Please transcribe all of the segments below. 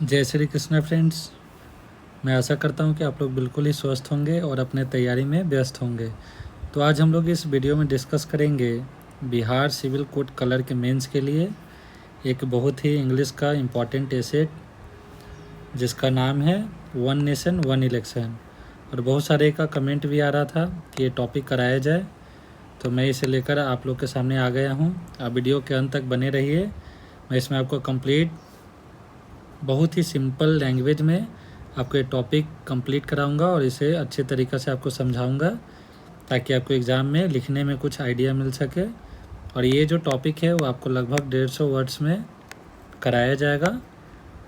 जय श्री कृष्ण फ्रेंड्स। मैं आशा करता हूँ कि आप लोग बिल्कुल ही स्वस्थ होंगे और अपने तैयारी में व्यस्त होंगे। तो आज हम लोग इस वीडियो में डिस्कस करेंगे बिहार सिविल कोड कलर के मेंस के लिए एक बहुत ही इंग्लिश का इम्पॉर्टेंट एसेट जिसका नाम है वन नेशन वन इलेक्शन। और बहुत सारे का कमेंट भी आ रहा था कि ये टॉपिक कराया जाए, तो मैं इसे लेकर आप लोग के सामने आ गया हूँ। आप वीडियो के अंत तक बने रहिए। मैं इसमें आपको कंप्लीट बहुत ही सिंपल लैंग्वेज में आपको ये टॉपिक कंप्लीट कराऊंगा और इसे अच्छे तरीक़े से आपको समझाऊंगा ताकि आपको एग्ज़ाम में लिखने में कुछ आइडिया मिल सके। और ये जो टॉपिक है वो आपको लगभग 150 वर्ड्स में कराया जाएगा,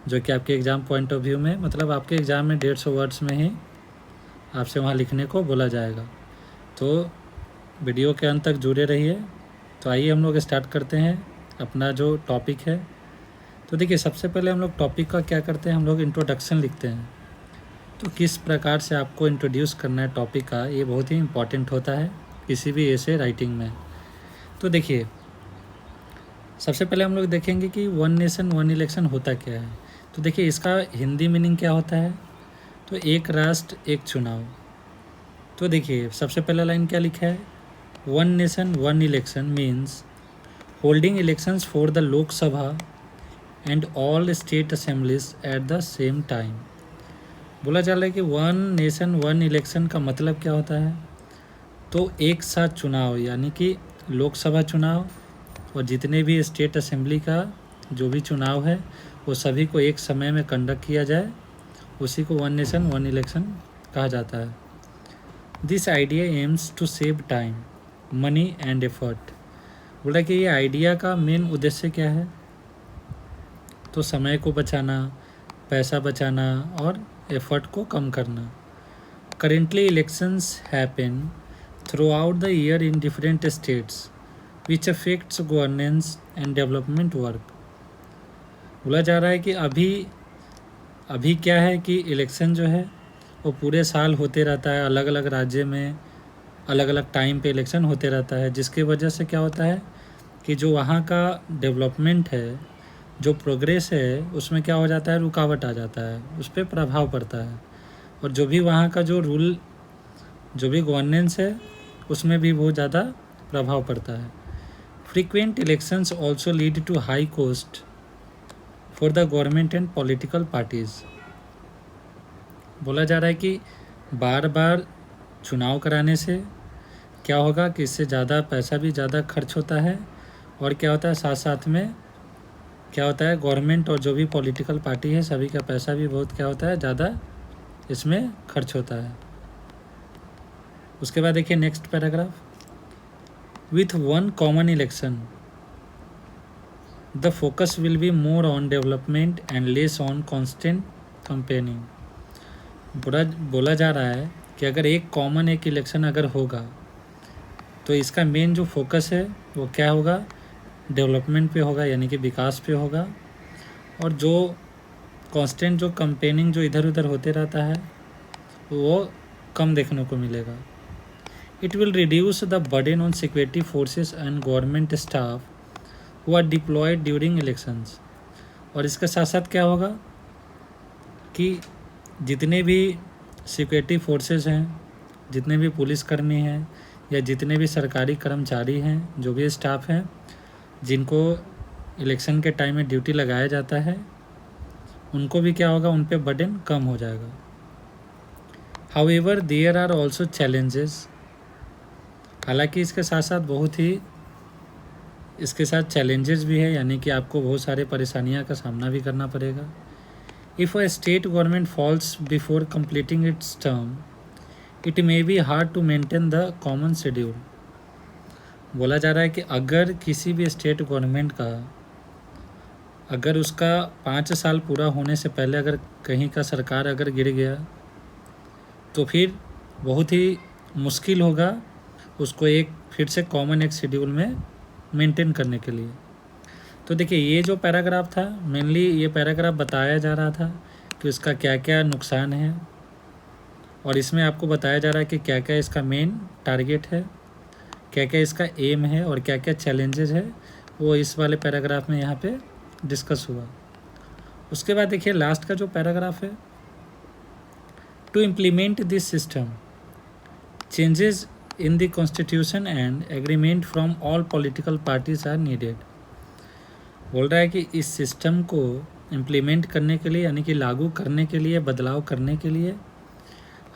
जो कि आपके एग्ज़ाम पॉइंट ऑफ व्यू में मतलब आपके एग्ज़ाम में 150 वर्ड्स में ही आपसे वहाँ लिखने को बोला जाएगा। तो वीडियो के अंत तक जुड़े रहिए। तो आइए हम लोग स्टार्ट करते हैं अपना जो टॉपिक है। तो देखिए, सबसे पहले हम लोग टॉपिक का क्या करते हैं, हम लोग इंट्रोडक्शन लिखते हैं। तो किस प्रकार से आपको इंट्रोड्यूस करना है टॉपिक का, ये बहुत ही इम्पॉर्टेंट होता है किसी भी ऐसे राइटिंग में। तो देखिए, सबसे पहले हम लोग देखेंगे कि वन नेशन वन इलेक्शन होता क्या है। तो देखिए, इसका हिंदी मीनिंग क्या होता है, तो एक राष्ट्र एक चुनाव। तो देखिए, सबसे पहला लाइन क्या लिखा है, one nation one election means holding elections for the Lok Sabha and all state assemblies at the same time. बोला जा रहा है कि वन नेशन वन इलेक्शन का मतलब क्या होता है, तो एक साथ चुनाव, यानी कि लोकसभा चुनाव और जितने भी स्टेट असेंबली का जो भी चुनाव है वो सभी को एक समय में कंडक्ट किया जाए, उसी को वन नेशन वन इलेक्शन कहा जाता है। This idea aims to save time money and effort. बोला कि ये आइडिया का मेन उद्देश्य क्या है, तो समय को बचाना, पैसा बचाना और एफर्ट को कम करना। Currently elections happen through out the year in different states which affects governance and development work. बोला जा रहा है कि अभी क्या है कि इलेक्शन जो है वो पूरे साल होते रहता है, अलग अलग राज्य में अलग अलग टाइम पे इलेक्शन होते रहता है, जिसकी वजह से क्या होता है कि जो वहाँ का डेवलपमेंट है, जो प्रोग्रेस है, उसमें क्या हो जाता है, रुकावट आ जाता है, उस पर प्रभाव पड़ता है। और जो भी वहाँ का जो रूल, जो भी गवर्नेंस है, उसमें भी बहुत ज़्यादा प्रभाव पड़ता है। Frequent elections also lead to high cost for the government and political parties. बोला जा रहा है कि बार बार चुनाव कराने से क्या होगा कि इससे ज़्यादा पैसा भी ज़्यादा खर्च होता है, और क्या होता है साथ साथ में क्या होता है, गवर्नमेंट और जो भी पॉलिटिकल पार्टी है सभी का पैसा भी बहुत क्या होता है, ज़्यादा इसमें खर्च होता है। उसके बाद देखिए next paragraph, with one common election the focus will be more on development and less on constant campaigning. बोला जा रहा है कि अगर एक इलेक्शन अगर होगा तो इसका मेन जो फोकस है वो क्या होगा, डेवलपमेंट पे होगा, यानी कि विकास पे होगा। और जो कांस्टेंट जो कंपेनिंग जो इधर उधर होते रहता है वो कम देखने को मिलेगा। It will reduce the burden on security forces and government staff who are deployed during elections. और इसके साथ साथ क्या होगा कि जितने भी सिक्योरिटी फोर्सेस हैं, जितने भी पुलिसकर्मी हैं या जितने भी सरकारी कर्मचारी हैं, जो भी स्टाफ हैं जिनको इलेक्शन के टाइम में ड्यूटी लगाया जाता है, उनको भी क्या होगा, उन पे बर्डन कम हो जाएगा। However there are also challenges. हालांकि इसके साथ साथ इसके साथ चैलेंजेस भी है, यानी कि आपको बहुत सारे परेशानियां का सामना भी करना पड़ेगा। If a state government falls before completing its term it may be hard to maintain the common schedule. बोला जा रहा है कि अगर किसी भी स्टेट गवर्नमेंट का अगर उसका 5 साल पूरा होने से पहले अगर कहीं का सरकार अगर गिर गया तो फिर बहुत ही मुश्किल होगा उसको फिर से कॉमन एक शेड्यूल में मेंटेन करने के लिए। तो देखिए, ये जो पैराग्राफ था, मेनली ये पैराग्राफ बताया जा रहा था कि उसका क्या क्या नुकसान है, और इसमें आपको बताया जा रहा है कि क्या क्या इसका मेन टारगेट है, क्या क्या इसका एम है और क्या क्या चैलेंजेस है, वो इस वाले पैराग्राफ में यहाँ पे डिस्कस हुआ। उसके बाद देखिए लास्ट का जो पैराग्राफ है, to implement this system changes in the constitution and agreement from all political parties are needed. बोल रहा है कि इस सिस्टम को इम्प्लीमेंट करने के लिए, यानी कि लागू करने के लिए, बदलाव करने के लिए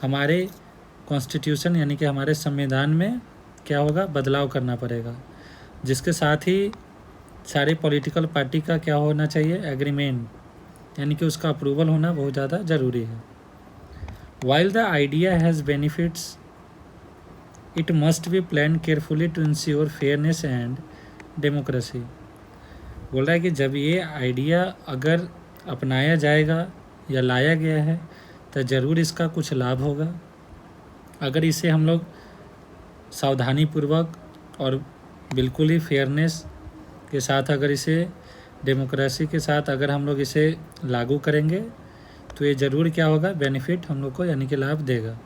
हमारे कॉन्स्टिट्यूशन यानी कि हमारे संविधान में क्या होगा, बदलाव करना पड़ेगा, जिसके साथ ही सारे पॉलिटिकल पार्टी का क्या होना चाहिए, एग्रीमेंट, यानी कि उसका अप्रूवल होना बहुत ज़्यादा ज़रूरी है। While the idea has benefits it must be plan carefully to ensure fairness and democracy. बोल रहा है कि जब ये आइडिया अगर अपनाया जाएगा या लाया गया है तो ज़रूर इसका कुछ लाभ होगा। अगर इसे हम लोग सावधानीपूर्वक और बिल्कुल ही फेयरनेस के साथ, अगर इसे डेमोक्रेसी के साथ अगर हम लोग इसे लागू करेंगे तो ये ज़रूर क्या होगा, बेनिफिट हम लोग को यानी कि लाभ देगा।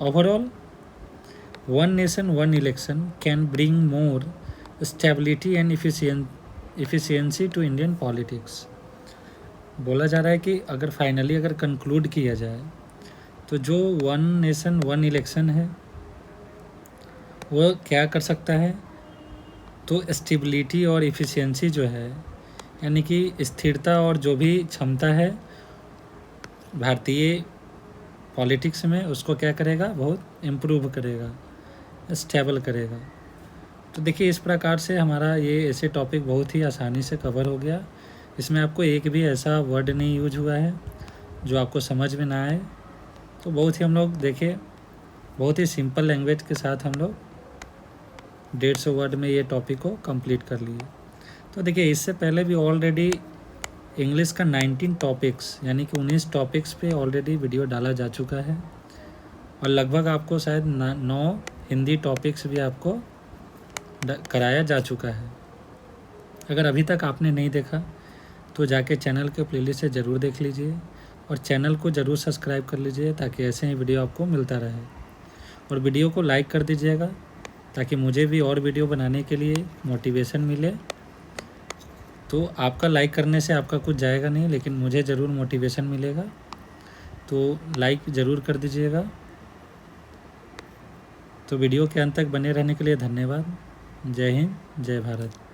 Overall one nation one election can bring more stability and efficiency to Indian politics. बोला जा रहा है कि अगर फाइनली अगर कंक्लूड किया जाए तो जो वन नेशन वन इलेक्शन है वो क्या कर सकता है, तो स्टेबिलिटी और इफ़िशियंसी जो है, यानी कि स्थिरता और जो भी क्षमता है भारतीय पॉलिटिक्स में, उसको क्या करेगा, बहुत इम्प्रूव करेगा, स्टेबल करेगा। तो देखिए इस प्रकार से हमारा ये ऐसे टॉपिक बहुत ही आसानी से कवर हो गया। इसमें आपको एक भी ऐसा वर्ड नहीं यूज हुआ है जो आपको समझ में ना आए। तो बहुत ही हम लोग देखिए बहुत ही सिंपल लैंग्वेज के साथ हम लोग 150 वर्ड में ये टॉपिक को कंप्लीट कर लिए। तो देखिए इससे पहले भी ऑलरेडी इंग्लिश का 19 टॉपिक्स यानी कि 19 टॉपिक्स पे ऑलरेडी वीडियो डाला जा चुका है और लगभग आपको शायद 9 हिंदी टॉपिक्स भी आपको कराया जा चुका है। अगर अभी तक आपने नहीं देखा तो जाके चैनल के प्लेलिस्ट से ज़रूर देख लीजिए और चैनल को ज़रूर सब्सक्राइब कर लीजिए ताकि ऐसे ही वीडियो आपको मिलता रहे। और वीडियो को लाइक कर दीजिएगा ताकि मुझे भी और वीडियो बनाने के लिए मोटिवेशन मिले। तो आपका लाइक करने से आपका कुछ जाएगा नहीं, लेकिन मुझे ज़रूर मोटिवेशन मिलेगा। तो लाइक ज़रूर कर दीजिएगा। तो वीडियो के अंत तक बने रहने के लिए धन्यवाद। जय हिंद, जय भारत।